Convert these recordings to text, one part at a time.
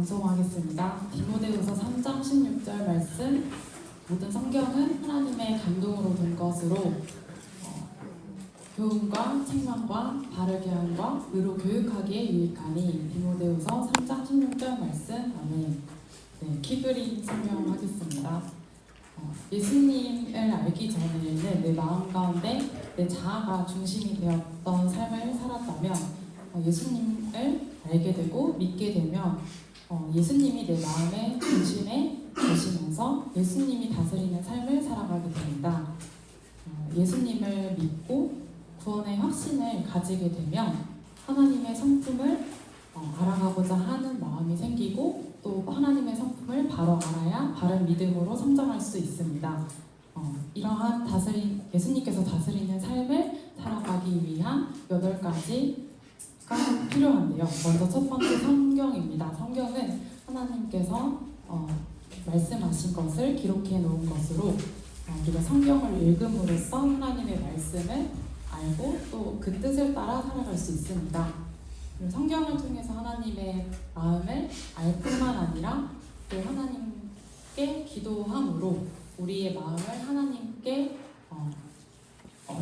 낭송하겠습니다. 디모데후서 3장 16절 말씀. 모든 성경은 하나님의 감동으로 된 것으로 교훈과 책망과 바르게 함과 의로 교육하기에 유익하니. 디모데후서 3장 16절 말씀. 아멘. 네, 키그린 설명하겠습니다. 예수님을 알기 전에는 내 마음 가운데 내 자아가 중심이 되었던 삶을 살았다면 예수님을 알게 되고 믿게 되면 예수님이 내 마음의 중심에 계시면서 예수님이 다스리는 삶을 살아가게 됩니다. 예수님을 믿고 구원의 확신을 가지게 되면 하나님의 성품을 알아가고자 하는 마음이 생기고 또 하나님의 성품을 바로 알아야 바른 믿음으로 성장할 수 있습니다. 이러한 예수님께서 다스리는 삶을 살아가기 위한 8가지가 필요한데요. 먼저 첫 번째 성경입니다. 성경은 하나님께서 말씀하신 것을 기록해 놓은 것으로 우리가 성경을 읽음으로써 하나님의 말씀을 알고 또 그 뜻을 따라 살아갈 수 있습니다. 성경을 통해서 하나님의 마음을 알 뿐만 아니라 또 하나님께 기도함으로 우리의 마음을 하나님께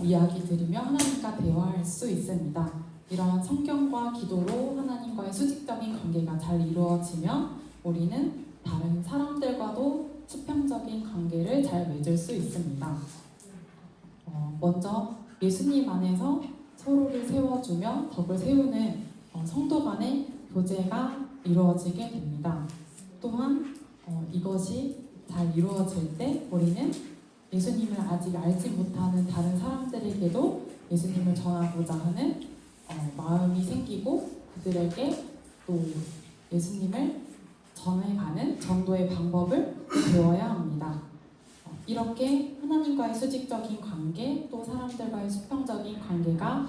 이야기 드리며 하나님과 대화할 수 있습니다. 이러한 성경과 기도로 하나님과의 수직적인 관계가 잘 이루어지면 우리는 다른 사람들과도 수평적인 관계를 잘 맺을 수 있습니다. 먼저 예수님 안에서 서로를 세워주며 덕을 세우는 성도 간의 교제가 이루어지게 됩니다. 또한 이것이 잘 이루어질 때 우리는 예수님을 아직 알지 못하는 다른 사람들에게도 예수님을 전하고자 하는 마음이 생기고 그들에게 또 예수님을 전해가는 전도의 방법을 배워야 합니다. 이렇게 하나님과의 수직적인 관계 또 사람들과의 수평적인 관계가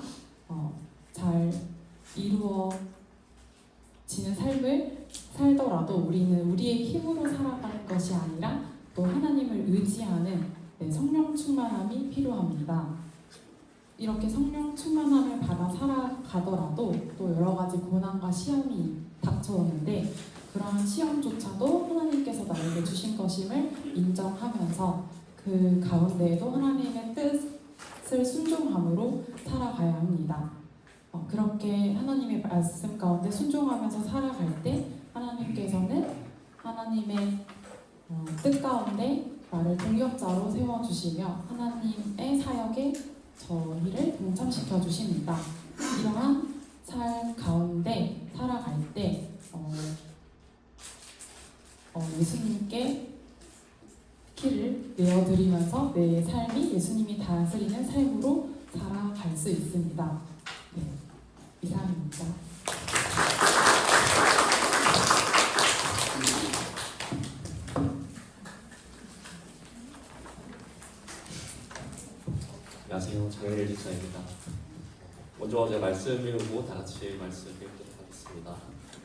잘 이루어지는 삶을 살더라도 우리는 우리의 힘으로 살아가는 것이 아니라 또 하나님을 의지하는 성령 충만함이 필요합니다. 이렇게 성령 충만함을 받아 살아가더라도 또 여러 가지 고난과 시험이 닥쳐오는데 그러한 시험조차도 하나님께서 나에게 주신 것임을 인정하면서 그 가운데에도 하나님의 뜻을 순종함으로 살아가야 합니다. 그렇게 하나님의 말씀 가운데 순종하면서 살아갈 때 하나님께서는 하나님의 뜻 가운데 나를 동역자로 세워주시며 하나님의 사역에 저희를 동참시켜 주십니다. 이러한 삶 가운데 살아갈 때 예수님께 키를 내어드리면서 내 삶이 예수님이 다스리는 삶으로 살아갈 수 있습니다. 네, 이상입니다. 안녕하세요. 장현일 집사입니다. 먼저 어제 말씀 읽고 다 같이 말씀 읽도록 하겠습니다.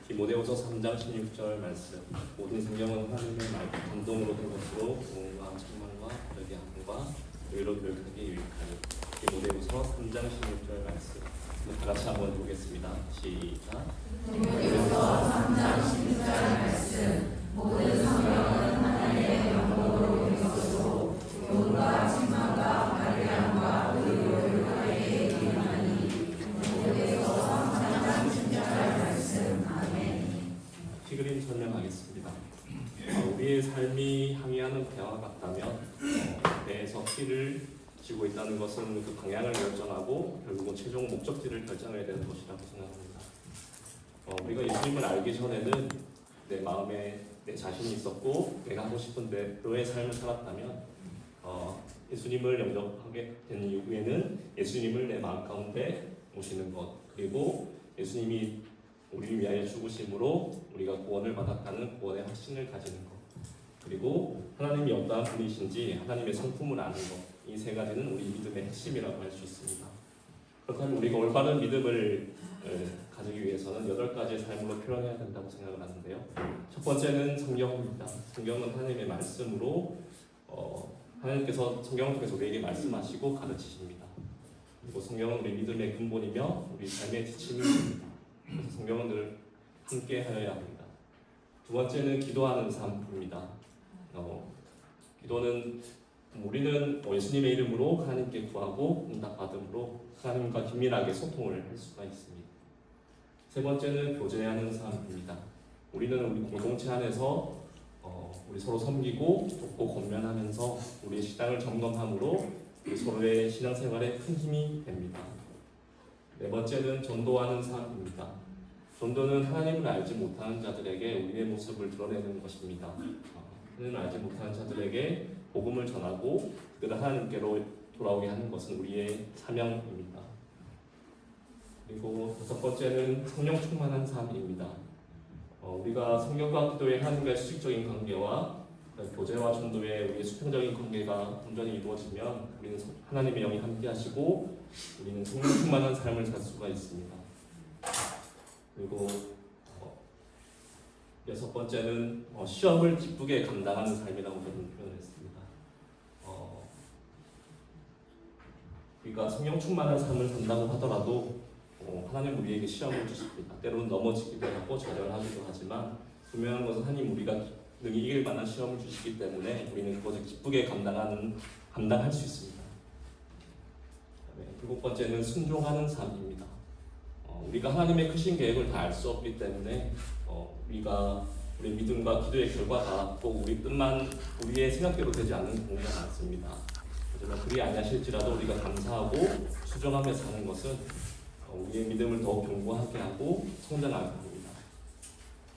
디모데후서 3장 16절 말씀. 모든 성경은 하나님의 감동으로 된 것으로 교훈과 책망과 바르게 함과 의로 교육하기에 유익하니. 디모데후서 3장 16절 말씀. 다 같이 한번 보겠습니다. 시작. 디모데후서 3장 16절 말씀. 모든 성경은 하나님의 감동으로 된 것으로 교훈과 책망과 바르게 함과 의로 교육하기에 유익하니. 디모데후서 3장 16절 말씀. 아멘. 키그림 설명하겠습니다. 우리의 삶이 항해하는 배와 같다면 배에서 키를 쥐고 있다는 것은 그 방향을 결정하고 결국은 최종 목적지를 결정해야 되는 것이라고 생각합니다. 우리가 예수님을 알기 전에는 내 마음에 내 자신이 있었고 내가 하고 싶은 대로의 삶을 살았다면 예수님을 영접하게 된 이후에는 예수님을 내 마음 가운데 모시는 것 그리고 예수님이 우리를 위하여 죽으심으로 우리가 구원을 받았다는 구원의 확신을 가지는 것 그리고 하나님이 어떠한 분이신지 하나님의 성품을 아는 것 이 세 가지는 우리 믿음의 핵심이라고 할 수 있습니다. 그렇다면 우리가 올바른 믿음을 가지기 위해서는 8가지의 삶으로 표현해야 된다고 생각을 하는데요. 첫 번째는 성경입니다. 성경은 하나님의 말씀으로 하나님께서 성경을 통해서 우리에게 말씀하시고 가르치십니다. 그리고 성경은 우리 믿음의 근본이며 우리 삶의 지침입니다. 그래서 성경은 늘 함께 하여야 합니다. 두 번째는 기도하는 삶입니다. 기도는 우리는 예수님의 이름으로 하나님께 구하고 응답받음으로 하나님과 긴밀하게 소통을 할 수가 있습니다. 세 번째는 교제하는 삶입니다. 우리는 우리 공동체 안에서 우리 서로 섬기고 돕고 권면하면서 우리의 신앙을 점검함으로 우리 서로의 신앙생활에 큰 힘이 됩니다. 네 번째는 전도하는 삶입니다. 전도는 하나님을 알지 못하는 자들에게 우리의 모습을 드러내는 것입니다. 하나님을 알지 못하는 자들에게 복음을 전하고 그들을 하나님께로 돌아오게 하는 것은 우리의 사명입니다. 그리고 다섯 번째는 성령 충만한 삶입니다. 우리가 성경과 기도의 하나님과의 수직적인 관계와 교제와 전도의 우리의 수평적인 관계가 온전히 이루어지면 우리는 하나님의 영이 함께하시고 우리는 성령 충만한 삶을 살 수가 있습니다. 그리고 여섯 번째는 시험을 기쁘게 감당하는 삶이라고 저는 표현했습니다. 우리가 성령 충만한 삶을 산다고 하더라도 하나님 우리에게 시험을 주십니다. 때로는 넘어지기도 하고 좌절하기도 하지만 분명한 것은 하나님 우리가 능히 이길 만한 시험을 주시기 때문에 우리는 그것을 기쁘게 감당할 수 있습니다. 일곱 번째는 순종하는 삶입니다. 우리가 하나님의 크신 계획을 다 알 수 없기 때문에 우리가 우리 믿음과 기도의 결과가 꼭 우리 뜻만 우리의 생각대로 되지 않는 경우가 많습니다. 하지만 그리 아니하실지라도 우리가 감사하고 수정하며 사는 것은 우리의 믿음을 더욱 견고하게 하고 성장하게 합니다.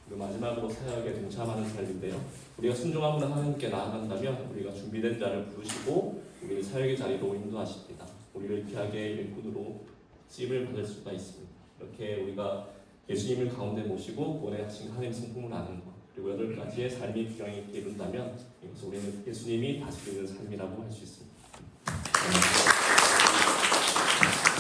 그리고 마지막으로 사역에 동참하는 삶인데요. 우리가 순종함으로 하나님께 나아간다면 우리가 준비된 자를 부르시고 우리를 사역의 자리로 인도하십니다. 우리를 귀하게 일꾼으로 쓰임을 받을 수가 있습니다. 이렇게 우리가 예수님을 가운데 모시고 구원의 하신 하나님 성품을 아는 것 그리고 8가지의 삶이 균형 있게 이룬다면 이것을 우리는 예수님이 다스리는 삶이라고 할 수 있습니다.